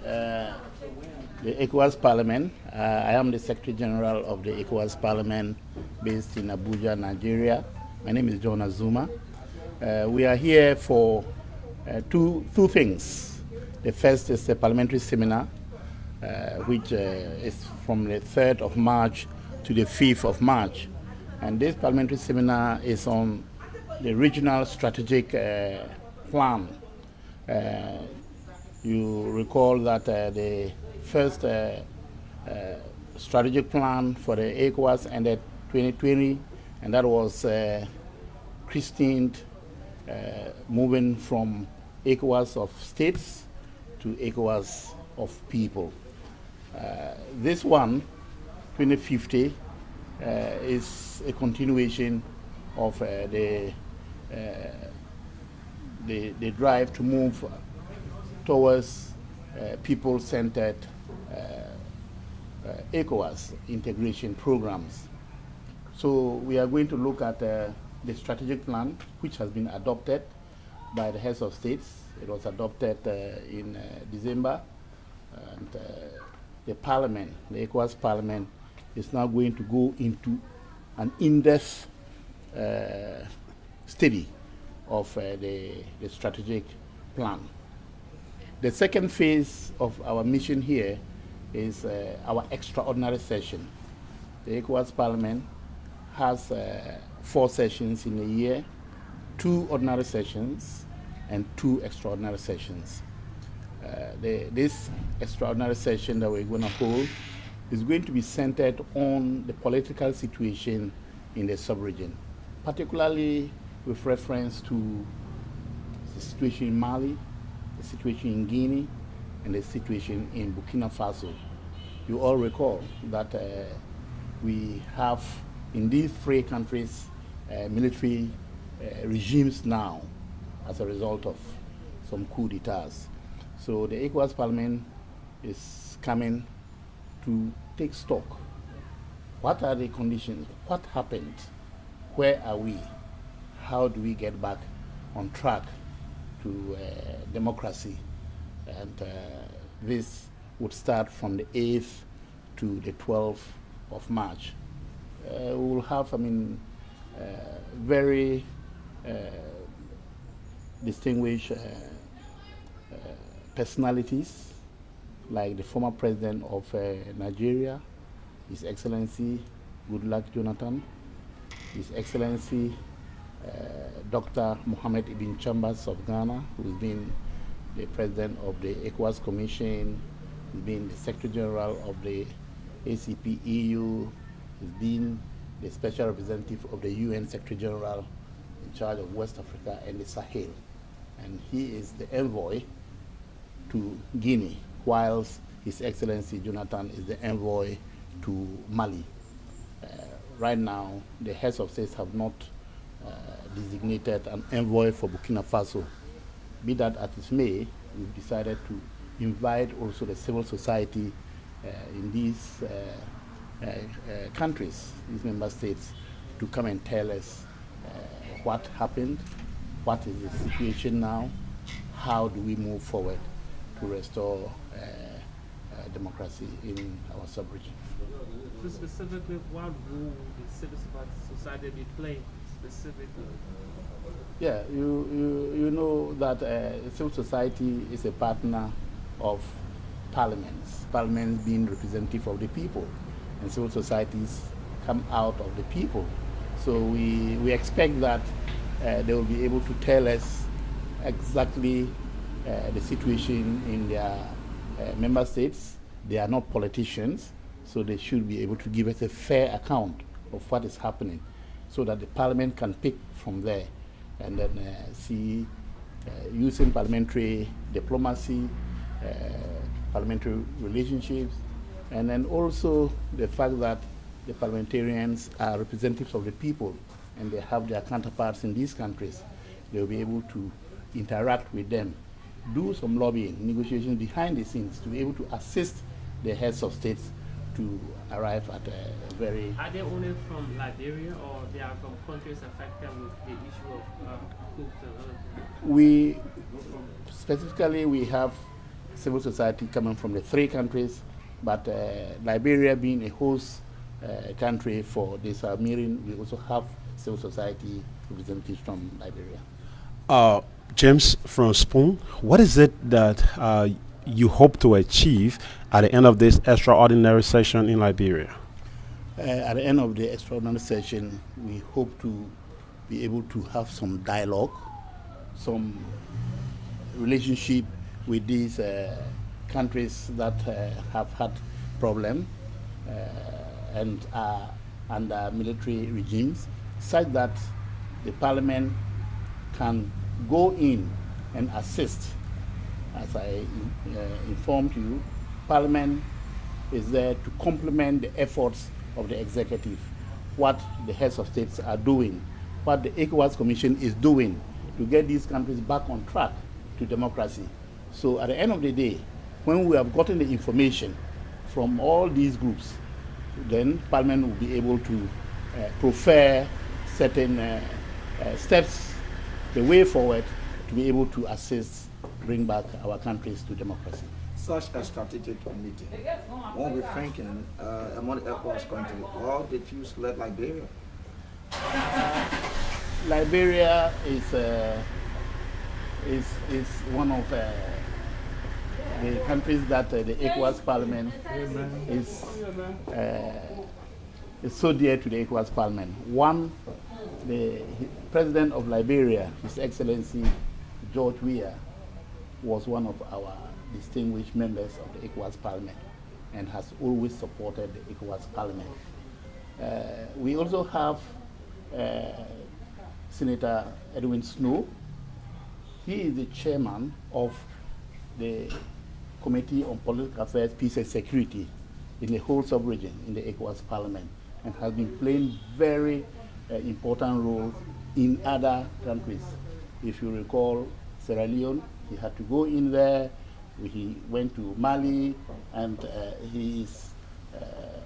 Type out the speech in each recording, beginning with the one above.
the ECOWAS Parliament. I am the Secretary General of the ECOWAS Parliament based in Abuja, Nigeria. My name is John Azuma. We are here for two things. The first is a parliamentary seminar, which is from the 3rd of March to the 5th of March. And this parliamentary seminar is on the regional strategic plan. You recall that the first strategic plan for the ECOWAS ended 2020, and that was christened moving from ECOWAS of states to ECOWAS of people. This one, 2050, is a continuation of the drive to move towards people-centered ECOWAS integration programs. So we are going to look at the strategic plan, which has been adopted by the heads of states. It was adopted in December, and the Parliament, the ECOWAS Parliament, is now going to go into an in-depth study of the strategic plan. The second phase of our mission here is our extraordinary session. The ECOWAS Parliament has 4 sessions in a year, 2 ordinary sessions and 2 extraordinary sessions. This extraordinary session that we're going to hold is going to be centered on the political situation in the sub-region, particularly with reference to the situation in Mali, the situation in Guinea, and the situation in Burkina Faso. You all recall that we have in these 3 countries military regimes now as a result of some coup d'etats. So the ECOWAS Parliament is coming to take stock. What are the conditions? What happened? Where are we? How do we get back on track to democracy? And this would start from the 8th to the 12th of March. We will have, very distinguished personalities, like the former president of Nigeria, His Excellency Goodluck Jonathan, His Excellency Dr. Mohammed Ibn Chambers of Ghana, who's been the president of the ECOWAS Commission, he's been the Secretary General of the ACP EU, he's been the Special Representative of the UN Secretary General in charge of West Africa and the Sahel. And he is the envoy to Guinea, whilst His Excellency Jonathan is the envoy to Mali. Right now, the heads of states have not designated an envoy for Burkina Faso. Be that as it may, we've decided to invite also the civil society in these countries, these member states, to come and tell us what happened, what is the situation now, how do we move forward to restore democracy in our sub-region. So specifically, what role will the civil society be playing specifically? Yeah, you know that civil society is a partner of parliaments being representative of the people, and civil societies come out of the people. So we expect that they will be able to tell us exactly the situation in their member states. They are not politicians, so they should be able to give us a fair account of what is happening, so that the parliament can pick from there and then see using parliamentary diplomacy, parliamentary relationships, and then also the fact that the parliamentarians are representatives of the people and they have their counterparts in these countries. They'll be able to interact with them, do some lobbying, negotiations behind the scenes to be able to assist the heads of states to arrive at a very... Are they only from Liberia, or they are from countries affected with the issue of coups and other things? We specifically, we have civil society coming from the three countries, but Liberia being a host country for this meeting, we also have civil society representatives from Liberia. James from Spoon, what is it that you hope to achieve at the end of this extraordinary session in Liberia? At the end of the extraordinary session, we hope to be able to have some dialogue, some relationship with these countries that have had problems and are under military regimes, such that the parliament can go in and assist. As I informed you, parliament is there to complement the efforts of the executive, what the heads of states are doing, what the ECOWAS Commission is doing to get these countries back on track to democracy. So at the end of the day, when we have gotten the information from all these groups, then Parliament will be able to prefer certain steps, the way forward, to be able to assist, bring back our countries to democracy. Such a strategic meeting, won't be thinking among the ECOWAS countries, or did you select Liberia? Liberia is one of the countries that the ECOWAS Parliament is so dear to the ECOWAS Parliament. One, the President of Liberia, His Excellency George Weah, was one of our distinguished members of the ECOWAS Parliament and has always supported the ECOWAS Parliament. We also have Senator Edwin Snow. He is the chairman of the Committee on Political Affairs, Peace and Security in the whole sub-region in the ECOWAS Parliament, and has been playing very important roles in other countries. If you recall Sierra Leone, he had to go in there. He went to Mali, and he is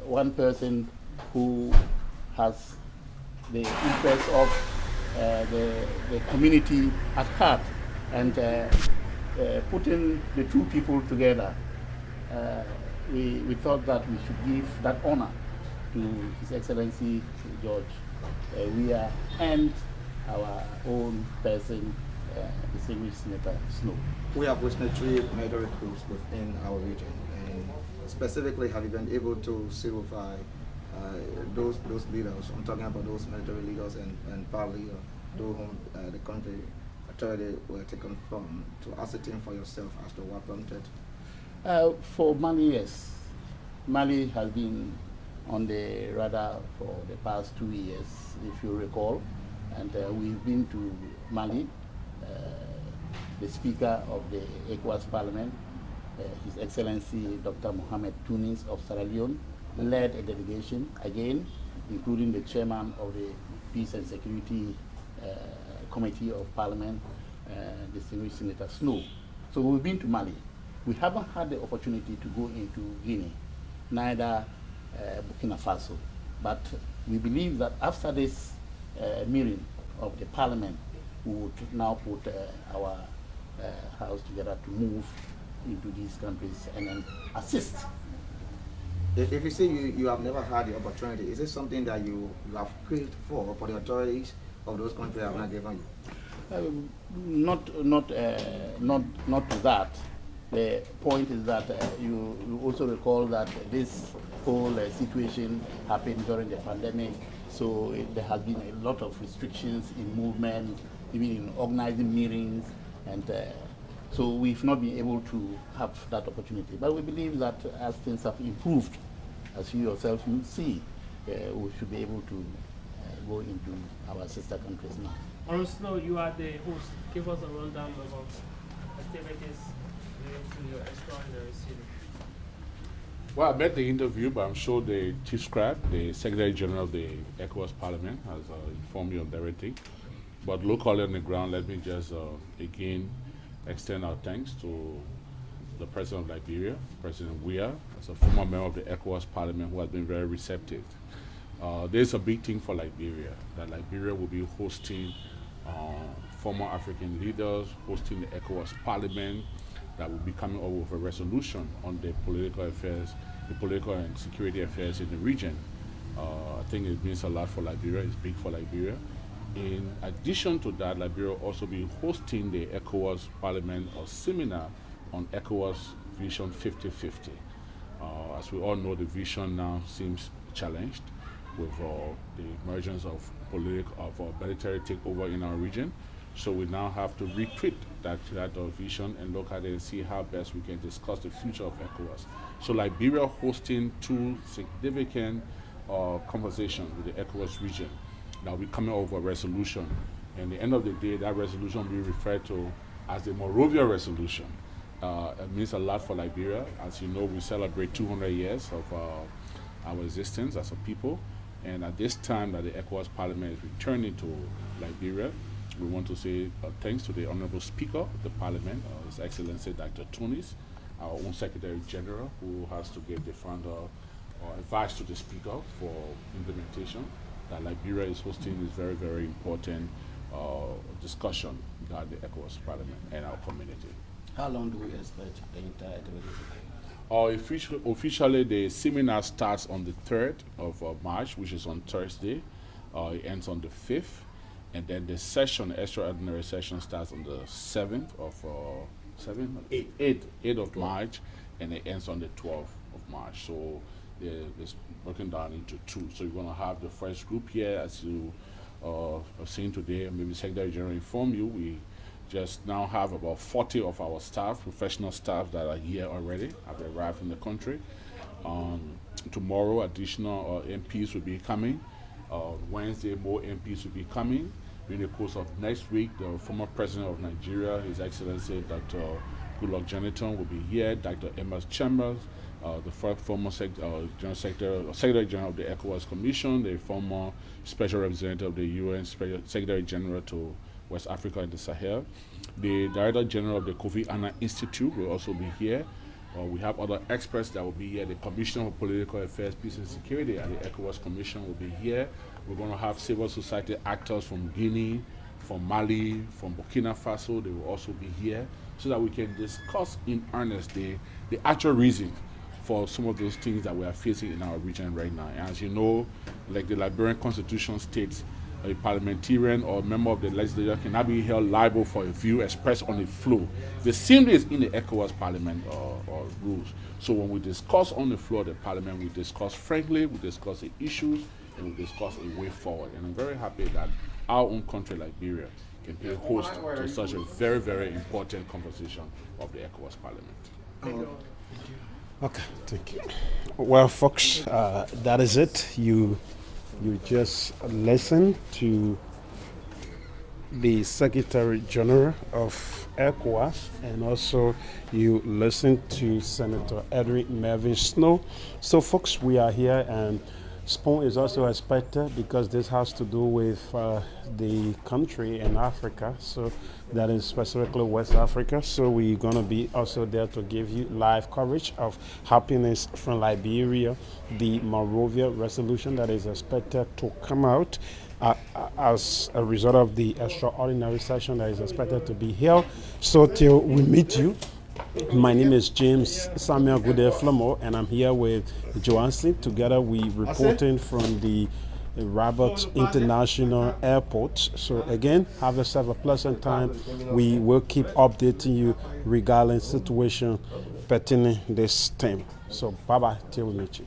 one person who has the interest of the community at heart, and putting the two people together, we thought that we should give that honor to His Excellency George Weah and our own person, distinguished Senator Snow. We have witnessed 3 military coups within our region, and specifically, have you been able to certify those leaders? I'm talking about those military leaders and partly those whom the country authority were taken from, to ascertain for yourself as to what prompted. For Mali, yes. Mali has been on the radar for the past 2 years, if you recall, and we've been to Mali. The Speaker of the ECOWAS Parliament, His Excellency Dr. Mohamed Tunis of Sierra Leone, led a delegation, again, including the chairman of the Peace and Security Committee of Parliament, distinguished Senator Snow. So we've been to Mali. We haven't had the opportunity to go into Guinea, neither Burkina Faso. But we believe that after this meeting of the Parliament, we would now put our house together to move into these countries and then assist. If you say you have never had the opportunity, is it something that you have prayed for the authorities of those countries have not given you? Not to that. The point is that you also recall that this whole situation happened during the pandemic, so there has been a lot of restrictions in movement, even in organizing meetings, and so we've not been able to have that opportunity. But we believe that as things have improved, as you yourself you see, we should be able to go into our sister countries now. Honorable Snow, you are the host. Give us a rundown about activities related to your extraordinary sitting. Well, I met the interview, but I'm sure the Chief Scribe, the Secretary General of the ECOWAS Parliament, has informed you of everything. But locally on the ground, let me just again extend our thanks to the President of Liberia, President Weah, as a former member of the ECOWAS Parliament, who has been very receptive. There's a big thing for Liberia, that Liberia will be hosting former African leaders, hosting the ECOWAS Parliament, that will be coming up with a resolution on the political and security affairs in the region. I think it means a lot for Liberia. It's big for Liberia. In addition to that, Liberia will also be hosting the ECOWAS Parliament or seminar on ECOWAS Vision 50/50. As we all know, the vision now seems challenged with the emergence of military takeover in our region. So we now have to retreat that vision and look at it and see how best we can discuss the future of ECOWAS. So Liberia hosting two significant conversations with the ECOWAS region. Now we're coming over a resolution. And at the end of the day, that resolution will be referred to as the Monrovia Resolution. It means a lot for Liberia. As you know, we celebrate 200 years of our existence as a people. And at this time that the ECOWAS Parliament is returning to Liberia, we want to say thanks to the Honorable Speaker of the Parliament, His Excellency Dr. Tunis, our own Secretary General, who has to give the founder advice to the Speaker for implementation. That Liberia is hosting this very, very important discussion about the ECOWAS Parliament and our community. How long do we expect the entire activity? Officially, the seminar starts on the 3rd of March, which is on Thursday. It ends on the 5th. And then the extraordinary session starts on the 7th of 8th of March, and it ends on the 12th of March. So it's broken down into two. So you're going to have the first group here, as you have seen today, and maybe Secretary General informed you. We just now have about 40 of our staff, professional staff that are here already, have arrived in the country. Tomorrow, additional MPs will be coming. Wednesday, more MPs will be coming. During the course of next week, the former President of Nigeria, His Excellency Dr. Goodluck Jonathan, will be here. Dr. Emma Chambers, the former Secretary General of the ECOWAS Commission, the former Special Representative of the UN Secretary General to West Africa and the Sahel. The Director General of the Kofi Annan Institute will also be here. We have other experts that will be here. The Commissioner for Political Affairs, Peace and Security at the ECOWAS Commission will be here. We're going to have civil society actors from Guinea, from Mali, from Burkina Faso. They will also be here so that we can discuss in earnest the actual reason for some of those things that we are facing in our region right now. And as you know, like the Liberian Constitution states, a parliamentarian or a member of the legislature cannot be held liable for a view expressed on the floor. The same is in the ECOWAS Parliament or rules. So when we discuss on the floor of the Parliament, we discuss frankly, we discuss the issues, and we discuss a way forward. And I'm very happy that our own country, Liberia, can be a host to such a very, very important conversation of the ECOWAS Parliament. Okay, thank you. Well, folks, that is it. You just listen to the Secretary General of ECOWAS, and also you listen to Senator Edwin Melvin Snow. So, folks, we are here, and Spoon is also expected because this has to do with the country in Africa, so that is specifically West Africa. So we're going to be also there to give you live coverage of happenings from Liberia, the Monrovia resolution that is expected to come out as a result of the extraordinary session that is expected to be held. So till we meet you, my name is James Samuel Goodell Flamo, and I'm here with Joanson. Together we reporting from the Rabat International Airport. So again, have yourself a pleasant time. We will keep updating you regarding situation pertaining this time. So bye-bye till we meet you.